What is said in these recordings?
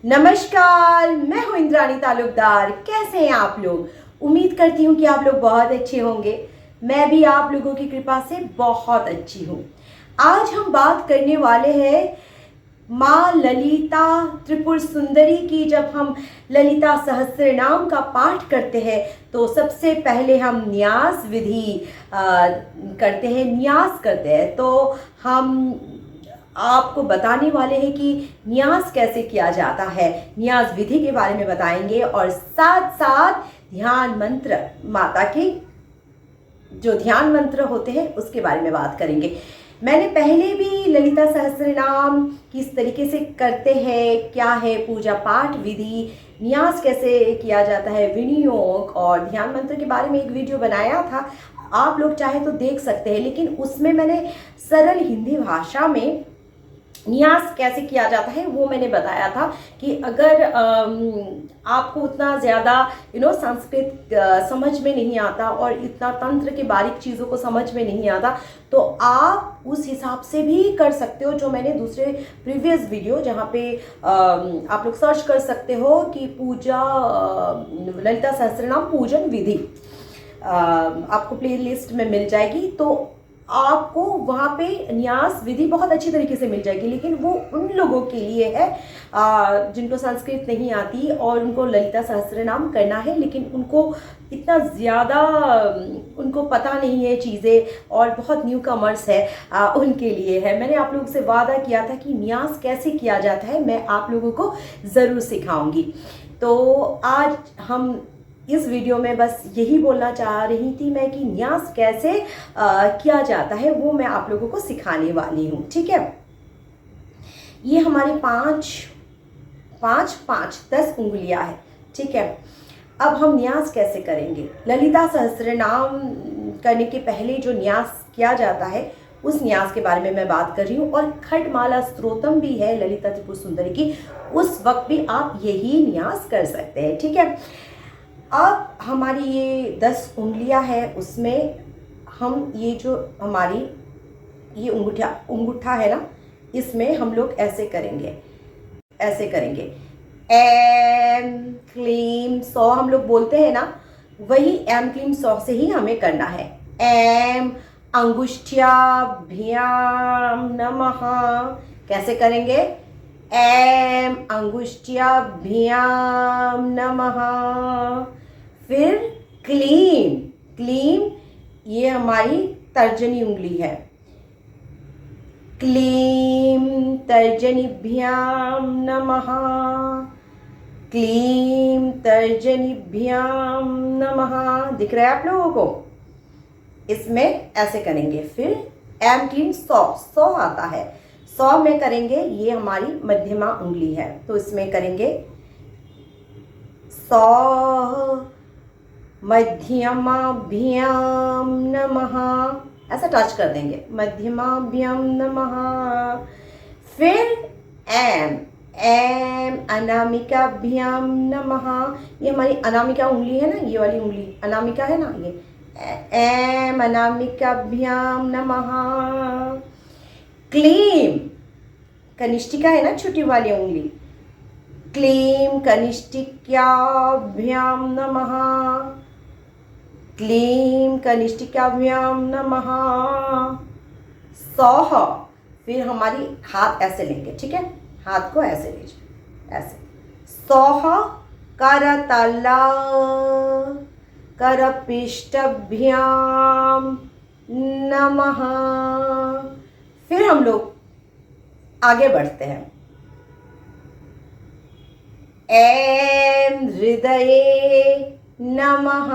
नमस्कार, मैं हूं इंद्राणी तालुकदार। कैसे हैं आप लोग? उम्मीद करती हूं कि आप लोग बहुत अच्छे होंगे। मैं भी आप लोगों की कृपा से बहुत अच्छी हूं। आज हम बात करने वाले हैं माँ ललिता त्रिपुर सुंदरी की। जब हम ललिता सहस्रनाम का पाठ करते हैं तो सबसे पहले हम न्यास विधि करते हैं, न्यास करते हैं। तो हम आपको बताने वाले हैं कि न्यास कैसे किया जाता है, न्यास विधि के बारे में बताएंगे और साथ साथ ध्यान मंत्र, माता के जो ध्यान मंत्र होते हैं उसके बारे में बात करेंगे। मैंने पहले भी ललिता सहस्रनाम किस तरीके से करते हैं, क्या है पूजा पाठ विधि, न्यास कैसे किया जाता है, विनियोग और ध्यान मंत्र के बारे में एक वीडियो बनाया था। आप लोग चाहे तो देख सकते हैं, लेकिन उसमें मैंने सरल हिंदी भाषा में न्यास कैसे किया जाता है वो मैंने बताया था कि अगर आपको उतना ज़्यादा संस्कृत समझ में नहीं आता और इतना तंत्र के बारीक चीज़ों को समझ में नहीं आता तो आप उस हिसाब से भी कर सकते हो। जो मैंने दूसरे प्रीवियस वीडियो जहाँ पे आप लोग सर्च कर सकते हो कि पूजा ललिता सहस्रनाम पूजन विधि, आपको प्लेलिस्ट में मिल जाएगी। तो आपको वहाँ पे न्यास विधि बहुत अच्छी तरीके से मिल जाएगी। लेकिन वो उन लोगों के लिए है जिनको संस्कृत नहीं आती और उनको ललिता सहस्रनाम करना है, लेकिन उनको इतना ज़्यादा उनको पता नहीं है चीज़ें और बहुत न्यू कमर्स है, उनके लिए है। मैंने आप लोगों से वादा किया था कि न्यास कैसे किया जाता है मैं आप लोगों को ज़रूर सिखाऊंगी। तो आज हम इस वीडियो में बस यही बोलना चाह रही थी मैं कि न्यास कैसे किया जाता है वो मैं आप लोगों को सिखाने वाली हूँ। ठीक है, ये हमारे पाँच 10 उंगलियां हैं। ठीक है, अब हम न्यास कैसे करेंगे। ललिता सहस्रनाम करने के पहले जो न्यास किया जाता है उस न्यास के बारे में मैं बात कर रही हूँ। और खटमाला स्तोत्रम भी है ललिता त्रिपुर सुंदरी की, उस वक्त भी आप यही न्यास कर सकते हैं। ठीक है, अब हमारी ये 10 उंगलियां हैं, उसमें हम ये जो हमारी ये अंगूठा है ना, इसमें हम लोग ऐसे करेंगे एम क्लीम सौ हम लोग बोलते हैं ना, वही एम क्लीम सौ से ही हमें करना है। एम अंगुष्ठ्याभ्याम नमः। कैसे करेंगे? एम अंगुष्ठ्याभ्याम नमः। फिर क्लीम ये हमारी तर्जनी उंगली है, क्लीम तर्जनीभ्याम नमः, क्लीम तर्जनीभ्याम नमः। दिख रहा है आप लोगों को? इसमें ऐसे करेंगे। फिर एम क्लीम सौ आता है, 100 में करेंगे, ये हमारी मध्यमा उंगली है तो इसमें करेंगे 100 मध्यमाभ्याम नमः, ऐसा टच कर देंगे, मध्यमाभ्याम नमः। फिर एम अनामिकाभ्याम नमः, ये हमारी अनामिका उंगली है ना, ये वाली उंगली अनामिका है ना, ये एम अनामिकाभ्याम नमः। क्लीम कनिष्ठिका है ना, छोटी वाली उंगली, क्लीम कनिष्ठिक्याभ्याम नमः, क्लीम कनिष्ठिकाभ्याम नमः। सौह। फिर हमारी हाथ ऐसे लेंगे, ठीक है, हाथ को ऐसे लीजिए, ऐसे सौह करतला करपृष्ठभ्याम नमः। फिर हम लोग आगे बढ़ते हैं। एम हृदये नमः,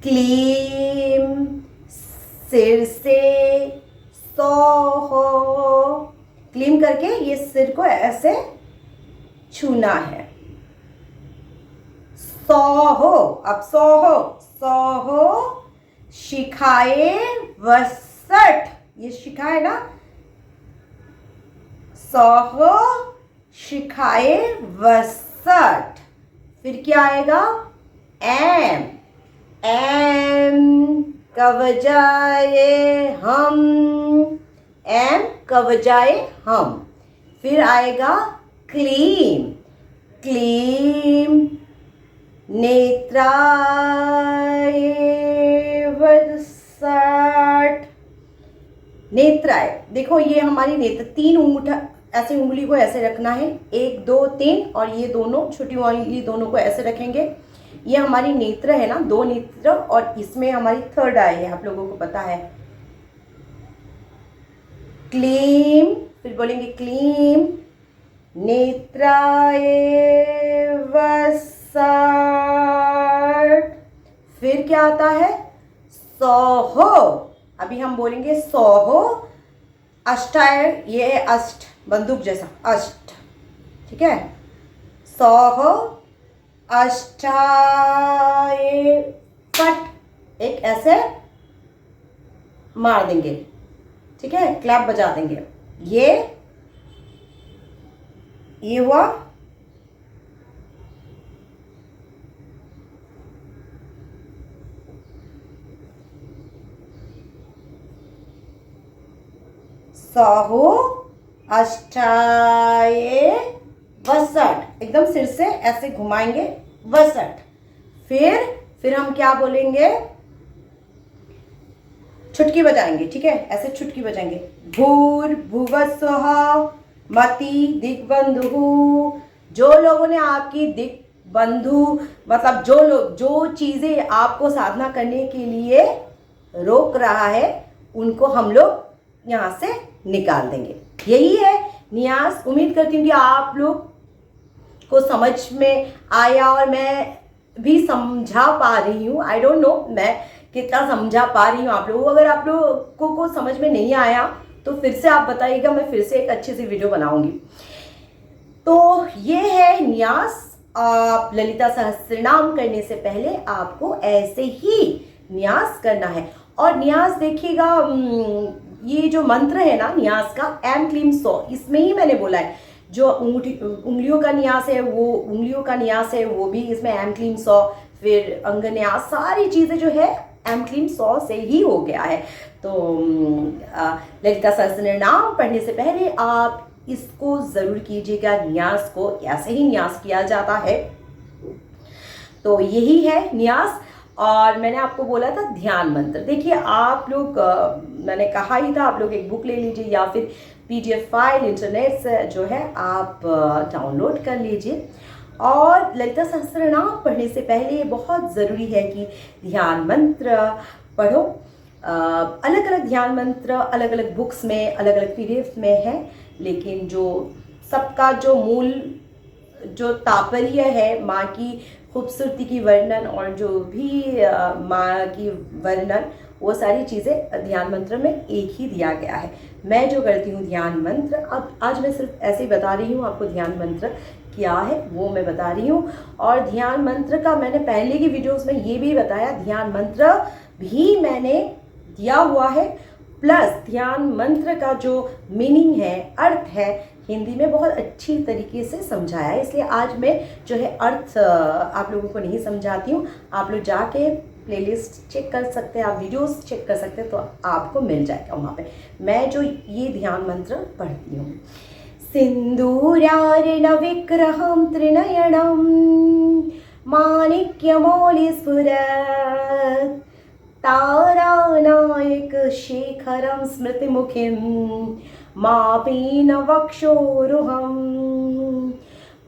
क्लीम सिर से सौह। क्लीम करके ये सिर को ऐसे छूना है, सौह। अब सौह शिखाए वसठ, ये शिखा है ना, सौह शिखाए वसठ। फिर क्या आएगा? एम कवजाए हम, एम कवजाए हम। फिर आएगा क्लीम, क्लीम, नेत्राय वसट, नेत्राय। देखो ये हमारी नेत्र, 3 अंगूठा ऐसे, उंगली को ऐसे रखना है, 1 2 3, और ये दोनों छोटी वाली दोनों को ऐसे रखेंगे। ये हमारी नेत्र है ना, 2 नेत्र, और इसमें हमारी थर्ड आई है, आप लोगों को पता है। क्लीम, फिर बोलेंगे क्लीम, नेत्राय वसट। फिर क्या आता है? सौहो। अभी हम बोलेंगे सौहो, अष्टाय, ये है अष्ट, बंदूक जैसा अष्ट, ठीक है। सौहो अष्टाय फट, एक ऐसे मार देंगे, ठीक है, क्लैप बजा देंगे। ये हुआ। सौहो अष्टाय वसट, एकदम सिर से ऐसे घुमाएंगे, वसट। फिर हम क्या बोलेंगे? छुटकी बजाएंगे, ठीक है, ऐसे छुटकी बजाएंगे। भूर भुवस्वः मति दिग्बंधु। जो लोगों ने आपकी दिग्बंधु, मतलब जो लोग, जो चीजें आपको साधना करने के लिए रोक रहा है, उनको हम लोग यहाँ से निकाल देंगे। यही है न्यास। उम्मीद करती हूँ कि आप लोग को समझ में आया और मैं भी समझा पा रही हूँ। आई डोंट नो मैं कितना समझा पा रही हूँ आप लोगों को। अगर आप लोगों को समझ में नहीं आया तो फिर से आप बताइएगा, मैं फिर से एक अच्छी सी वीडियो बनाऊंगी। तो ये है न्यास। आप ललिता सहस्त्रनाम करने से पहले आपको ऐसे ही न्यास करना है। और न्यास देखिएगा, ये जो मंत्र है ना न्यास का, एम क्लीम सौ, इसमें ही मैंने बोला है जो उंगलियों का न्यास है, वो उंगलियों का न्यास है, वो भी इसमें एम क्लीम सौ। फिर अंगन्यास, सारी चीजें जो है एम क्लीम सौ से ही हो गया है। तो ललिता सहस्त्रनाम पढ़ने से पहले आप इसको जरूर कीजिएगा। न्यास को ऐसे ही न्यास किया जाता है। तो यही है न्यास। और मैंने आपको बोला था ध्यान मंत्र। देखिए आप लोग, मैंने कहा ही था, आप लोग एक बुक ले लीजिए या फिर PDF फाइल इंटरनेट से जो है आप डाउनलोड कर लीजिए। और ललिता सहस्त्रनाम पढ़ने से पहले बहुत ज़रूरी है कि ध्यान मंत्र पढ़ो। अलग अलग ध्यान मंत्र अलग अलग बुक्स में, अलग अलग PDF में है, लेकिन जो सबका जो मूल जो तात्पर्य है, माँ की खूबसूरती की वर्णन और जो भी माँ की वर्णन, वो सारी चीज़ें ध्यान मंत्र में एक ही दिया गया है। मैं जो करती हूँ ध्यान मंत्र, अब आज मैं सिर्फ ऐसे ही बता रही हूँ आपको ध्यान मंत्र क्या है, वो मैं बता रही हूँ। और ध्यान मंत्र का मैंने पहले की वीडियोस में ये भी बताया, ध्यान मंत्र भी मैंने दिया हुआ है, प्लस ध्यान मंत्र का जो मीनिंग है, अर्थ है, हिंदी में बहुत अच्छी तरीके से समझाया है। इसलिए आज मैं जो है अर्थ आप लोगों को नहीं समझाती हूँ। आप लोग जाके प्लेलिस्ट चेक कर सकते हैं, आप वीडियोस चेक कर सकते हैं, तो आपको मिल जाएगा वहाँ पे मैं जो ये ध्यान मंत्र पढ़ती हूँ। सिंदूरार्णव विग्रहं त्रिनयनं माणिक्यमौलिस्फुरत् तारानायक शेखरं स्मृतिमुखिं मापीनवक्षोरुहं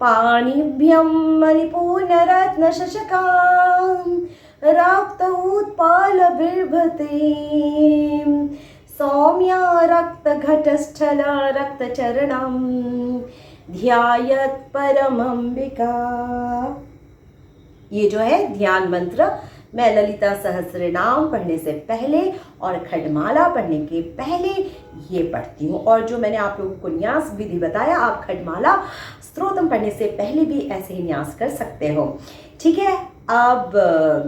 पाणिभ्यं मणिपूर्णरत्नशशकां रक्त उत्पालबिर्भतीं सौम्या रक्तघटस्थला रक्तचरणं ध्यायत् परमंबिका। ये जो है ध्यान मंत्र मैं ललिता सहस्त्रनाम पढ़ने से पहले और खडमाला पढ़ने के पहले ये पढ़ती हूँ। और जो मैंने आप लोगों को न्यास विधि बताया, आप खडमाला स्तोत्रम पढ़ने से पहले भी ऐसे ही न्यास कर सकते हो। ठीक है, अब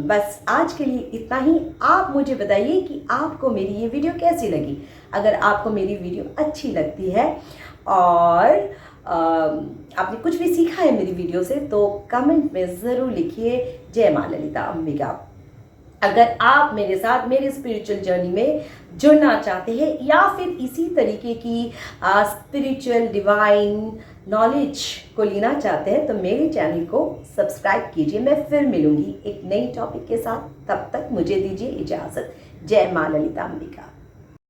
बस आज के लिए इतना ही। आप मुझे बताइए कि आपको मेरी ये वीडियो कैसी लगी। अगर आपको मेरी वीडियो अच्छी लगती है और आपने कुछ भी सीखा है मेरी वीडियो से, तो कमेंट में ज़रूर लिखिए। जय माँ ललिता अंबिका। अगर आप मेरे साथ मेरी स्पिरिचुअल जर्नी में जुड़ना चाहते हैं या फिर इसी तरीके की स्पिरिचुअल डिवाइन नॉलेज को लेना चाहते हैं तो मेरे चैनल को सब्सक्राइब कीजिए। मैं फिर मिलूंगी एक नई टॉपिक के साथ, तब तक मुझे दीजिए इजाज़त। जय माँ ललिता अंबिका।